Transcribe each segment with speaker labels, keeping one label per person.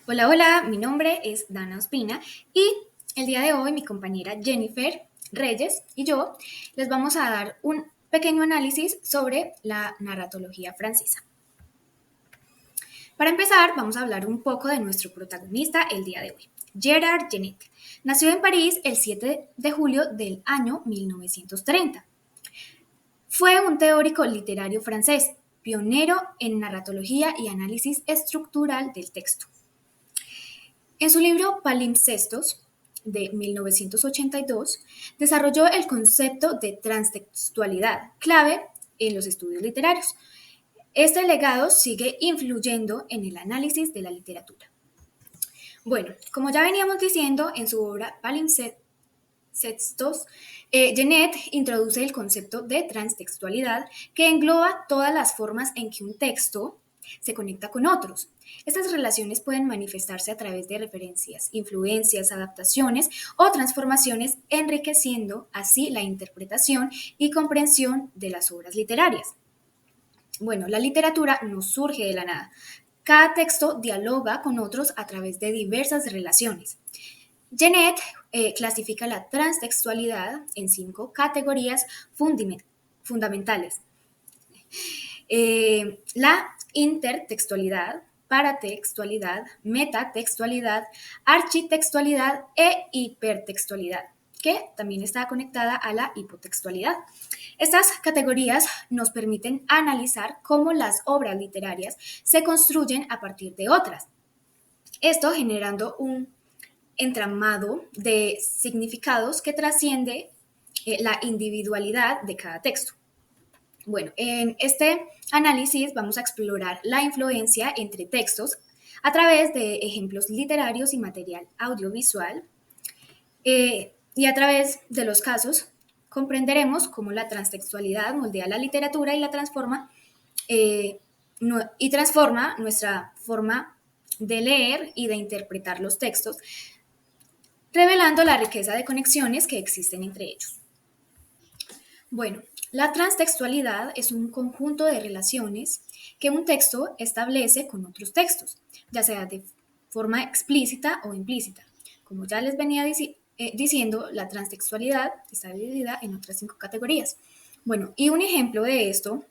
Speaker 1: Hola, hola, mi nombre es Dana Ospina y el día de hoy mi compañera Jennifer Reyes y yo les vamos a dar un pequeño análisis sobre la narratología francesa. Para empezar, vamos a hablar un poco de nuestro protagonista el día de hoy, Gerard Genet. Nació en París el 7 de julio del año 1930. Fue un teórico literario francés, pionero en narratología y análisis estructural del texto. En su libro Palimpsestos, de 1982, desarrolló el concepto de transtextualidad, clave en los estudios literarios. Este legado sigue influyendo en el análisis de la literatura. Bueno, como ya veníamos diciendo en su obra Palimpsestos, Genet introduce el concepto de transtextualidad que engloba todas las formas en que un texto se conecta con otros. Estas relaciones pueden manifestarse a través de referencias, influencias, adaptaciones o transformaciones, enriqueciendo así la interpretación y comprensión de las obras literarias. Bueno, la literatura no surge de la nada. Cada texto dialoga con otros a través de diversas relaciones. Genet clasifica la transtextualidad en 5 categorías fundamentales. La intertextualidad, paratextualidad, metatextualidad, architextualidad e hipertextualidad, que también está conectada a la hipotextualidad. Estas categorías nos permiten analizar cómo las obras literarias se construyen a partir de otras. Esto generando un entramado de significados que trasciende la individualidad de cada texto. Bueno, en este análisis vamos a explorar la influencia entre textos a través de ejemplos literarios y material audiovisual, y a través de los casos comprenderemos cómo la transtextualidad moldea la literatura y la transforma, y transforma nuestra forma de leer y de interpretar los textos, revelando la riqueza de conexiones que existen entre ellos. Bueno, la transtextualidad es un conjunto de relaciones que un texto establece con otros textos, ya sea de forma explícita o implícita. Como ya les venía diciendo, la transtextualidad está dividida en otras 5 categorías. Bueno, y un ejemplo de esto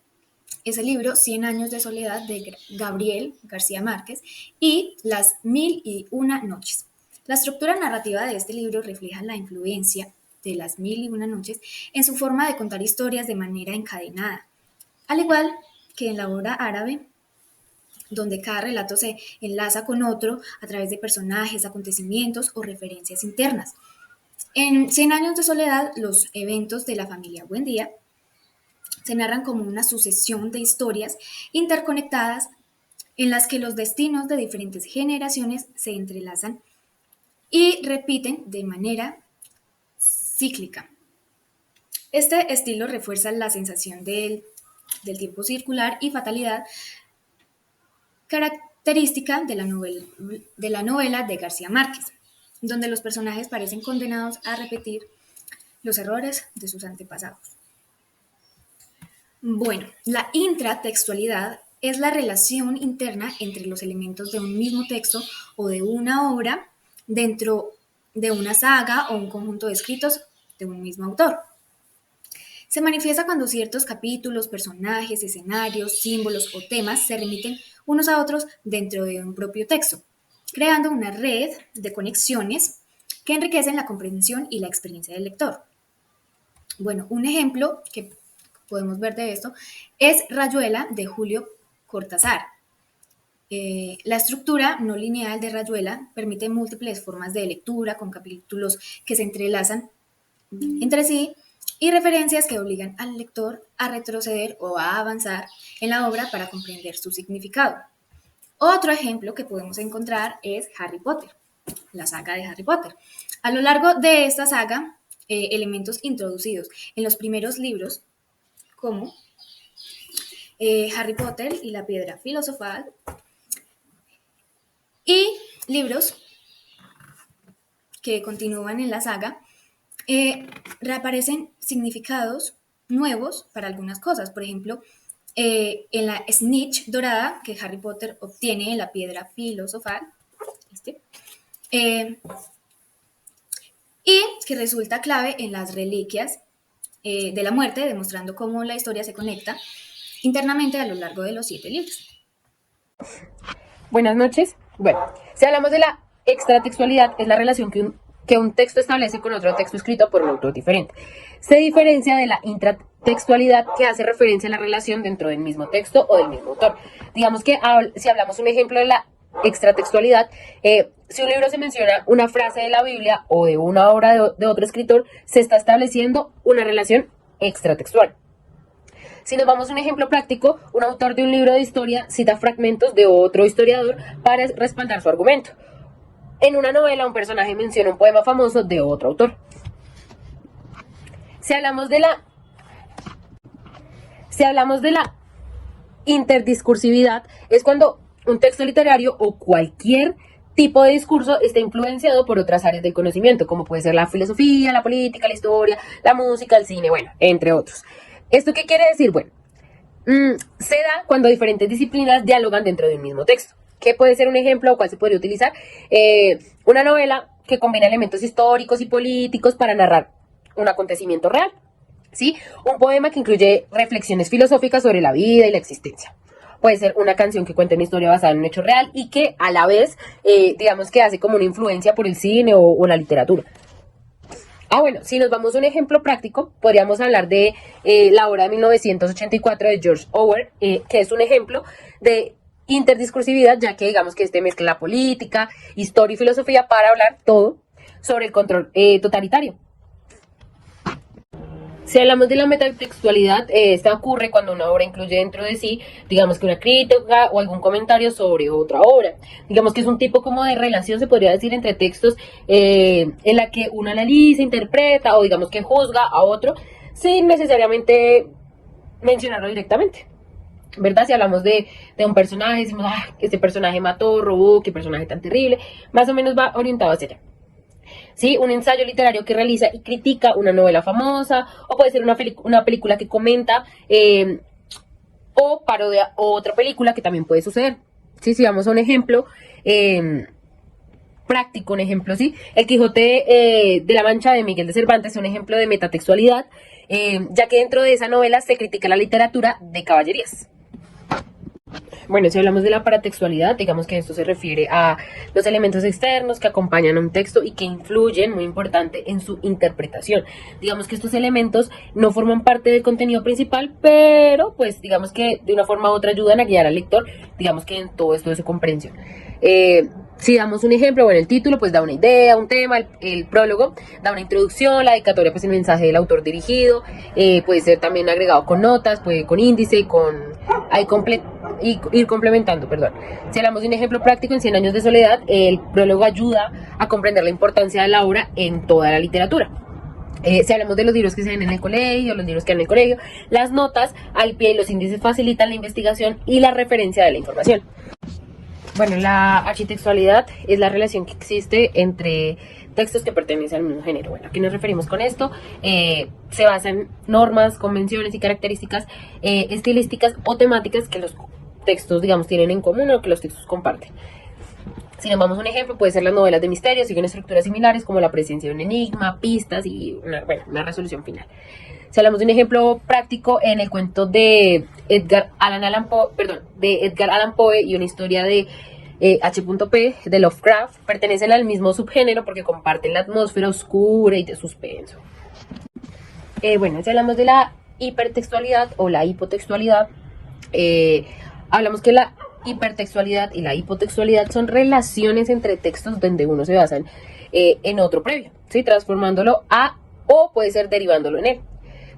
Speaker 1: es el libro Cien años de soledad de Gabriel García Márquez y Las mil y una noches. La estructura narrativa de este libro refleja la influencia de Las mil y una noches en su forma de contar historias de manera encadenada, al igual que en la obra árabe, donde cada relato se enlaza con otro a través de personajes, acontecimientos o referencias internas. En Cien años de soledad, los eventos de la familia Buendía se narran como una sucesión de historias interconectadas en las que los destinos de diferentes generaciones se entrelazan y repiten de manera cíclica. Este estilo refuerza la sensación del tiempo circular y fatalidad característica de la novela de García Márquez, donde los personajes parecen condenados a repetir los errores de sus antepasados. Bueno, la intratextualidad es la relación interna entre los elementos de un mismo texto o de una obra dentro de una saga o un conjunto de escritos de un mismo autor. Se manifiesta cuando ciertos capítulos, personajes, escenarios, símbolos o temas se remiten unos a otros dentro de un propio texto, creando una red de conexiones que enriquecen la comprensión y la experiencia del lector. Bueno, un ejemplo que podemos ver de esto es Rayuela de Julio Cortázar. La estructura no lineal de Rayuela permite múltiples formas de lectura con capítulos que se entrelazan entre sí y referencias que obligan al lector a retroceder o a avanzar en la obra para comprender su significado. Otro ejemplo que podemos encontrar es Harry Potter, la saga de Harry Potter. A lo largo de esta saga, elementos introducidos en los primeros libros, como Harry Potter y la piedra filosofal, y libros que continúan en la saga, reaparecen significados nuevos para algunas cosas. Por ejemplo, en la snitch dorada que Harry Potter obtiene en la piedra filosofal, Eh, y que resulta clave en las reliquias de la muerte, demostrando cómo la historia se conecta internamente a lo largo de los 7 libros.
Speaker 2: Buenas noches. Bueno, si hablamos de la extratextualidad, es la relación que un texto establece con otro texto escrito por un autor diferente. Se diferencia de la intratextualidad, que hace referencia a la relación dentro del mismo texto o del mismo autor. Digamos que si hablamos un ejemplo de la extratextualidad, si un libro se menciona una frase de la Biblia o de una obra de otro escritor, se está estableciendo una relación extratextual. Si nos vamos a un ejemplo práctico, un autor de un libro de historia cita fragmentos de otro historiador para respaldar su argumento. En una novela, un personaje menciona un poema famoso de otro autor. Si hablamos de la interdiscursividad, es cuando un texto literario o cualquier tipo de discurso está influenciado por otras áreas del conocimiento, como puede ser la filosofía, la política, la historia, la música, el cine, bueno, entre otros. ¿Esto qué quiere decir? Bueno, se da cuando diferentes disciplinas dialogan dentro de un mismo texto. ¿Qué puede ser un ejemplo o cuál se podría utilizar? Una novela que combina elementos históricos y políticos para narrar un acontecimiento real. ¿Sí? Un poema que incluye reflexiones filosóficas sobre la vida y la existencia. Puede ser una canción que cuenta una historia basada en un hecho real y que a la vez, digamos que hace como una influencia por el cine o la literatura. Bueno, si nos vamos a un ejemplo práctico, podríamos hablar de la obra de 1984 de George Orwell, que es un ejemplo de interdiscursividad, ya que digamos que mezcla la política, historia y filosofía para hablar todo sobre el control totalitario. Si hablamos de la metatextualidad, esta ocurre cuando una obra incluye dentro de sí, digamos que una crítica o algún comentario sobre otra obra. Digamos que es un tipo como de relación, se podría decir, entre textos en la que uno analiza, interpreta o digamos que juzga a otro sin necesariamente mencionarlo directamente. ¿Verdad? Si hablamos de un personaje, decimos, este personaje mató, robó, qué personaje tan terrible, más o menos va orientado hacia allá. ¿Sí? Un ensayo literario que realiza y critica una novela famosa, o puede ser una película que comenta, o parodia otra película, que también puede suceder. ¿Sí? Si vamos a un ejemplo práctico, un ejemplo, ¿sí? El Quijote de la Mancha de Miguel de Cervantes es un ejemplo de metatextualidad, ya que dentro de esa novela se critica la literatura de caballerías. Bueno, si hablamos de la paratextualidad, digamos que esto se refiere a los elementos externos que acompañan a un texto y que influyen, muy importante, en su interpretación. Digamos que estos elementos no forman parte del contenido principal, pero pues digamos que de una forma u otra ayudan a guiar al lector, digamos que en todo esto de su comprensión. Si damos un ejemplo, bueno, el título pues da una idea, un tema, el prólogo da una introducción, la dedicatoria pues el mensaje del autor dirigido, puede ser también agregado con notas, puede con índice, ir complementando, perdón. Si hablamos de un ejemplo práctico, en 100 años de soledad, el prólogo ayuda a comprender la importancia de la obra en toda la literatura. Si hablamos de los libros que se ven en el colegio, los libros que dan en el colegio, las notas al pie y los índices facilitan la investigación y la referencia de la información. Bueno, la architextualidad es la relación que existe entre textos que pertenecen al mismo género. Bueno, ¿a qué nos referimos con esto? Se basa en normas, convenciones y características estilísticas o temáticas que los textos, digamos, tienen en común o que los textos comparten. Si nos vamos a un ejemplo, puede ser las novelas de misterio, siguen estructuras similares como la presencia de un enigma, pistas y una resolución final. Si hablamos de un ejemplo práctico, en el cuento de Edgar Allan Poe y una historia de H.P. de Lovecraft, pertenecen al mismo subgénero porque comparten la atmósfera oscura y de suspenso. Si hablamos de la hipertextualidad o la hipotextualidad, hablamos que la hipertextualidad y la hipotextualidad son relaciones entre textos donde uno se basa en otro previo, ¿sí? Transformándolo a o puede ser derivándolo en él.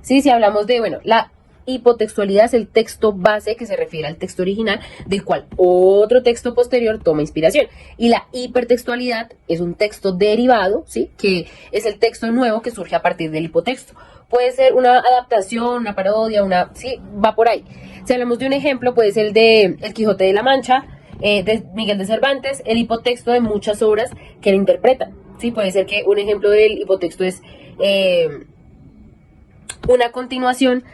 Speaker 2: ¿Sí? Si hablamos de, la hipotextualidad es el texto base que se refiere al texto original del cual otro texto posterior toma inspiración. Y la hipertextualidad es un texto derivado, ¿sí? Que es el texto nuevo que surge a partir del hipotexto. Puede ser una adaptación, una parodia, sí, va por ahí. Si hablamos de un ejemplo, puede ser el de El Quijote de la Mancha, de Miguel de Cervantes, el hipotexto de muchas obras que lo interpretan. ¿Sí? Puede ser que un ejemplo del hipotexto es una continuación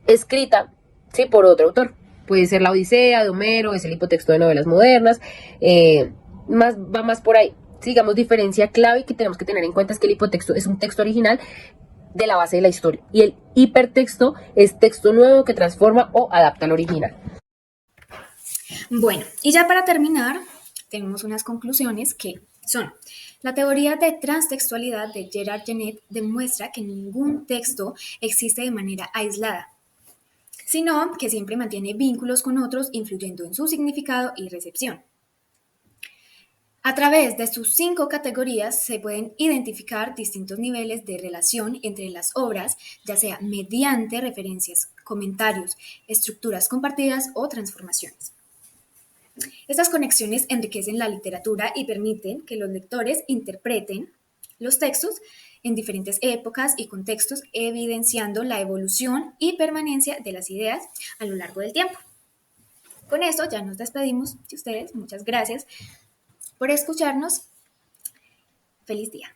Speaker 2: escrita, ¿sí? Por otro autor. Puede ser la Odisea de Homero, es el hipotexto de novelas modernas, va más por ahí. Sigamos, diferencia clave que tenemos que tener en cuenta es que el hipotexto es un texto original de la base de la historia y el hipertexto es texto nuevo que transforma o adapta al original.
Speaker 1: Bueno, y ya para terminar, tenemos unas conclusiones que son: la teoría de transtextualidad de Gerard Genet demuestra que ningún texto existe de manera aislada, sino que siempre mantiene vínculos con otros, influyendo en su significado y recepción. A través de sus 5 categorías se pueden identificar distintos niveles de relación entre las obras, ya sea mediante referencias, comentarios, estructuras compartidas o transformaciones. Estas conexiones enriquecen la literatura y permiten que los lectores interpreten los textos en diferentes épocas y contextos, evidenciando la evolución y permanencia de las ideas a lo largo del tiempo. Con esto ya nos despedimos de ustedes. Muchas gracias por escucharnos. Feliz día.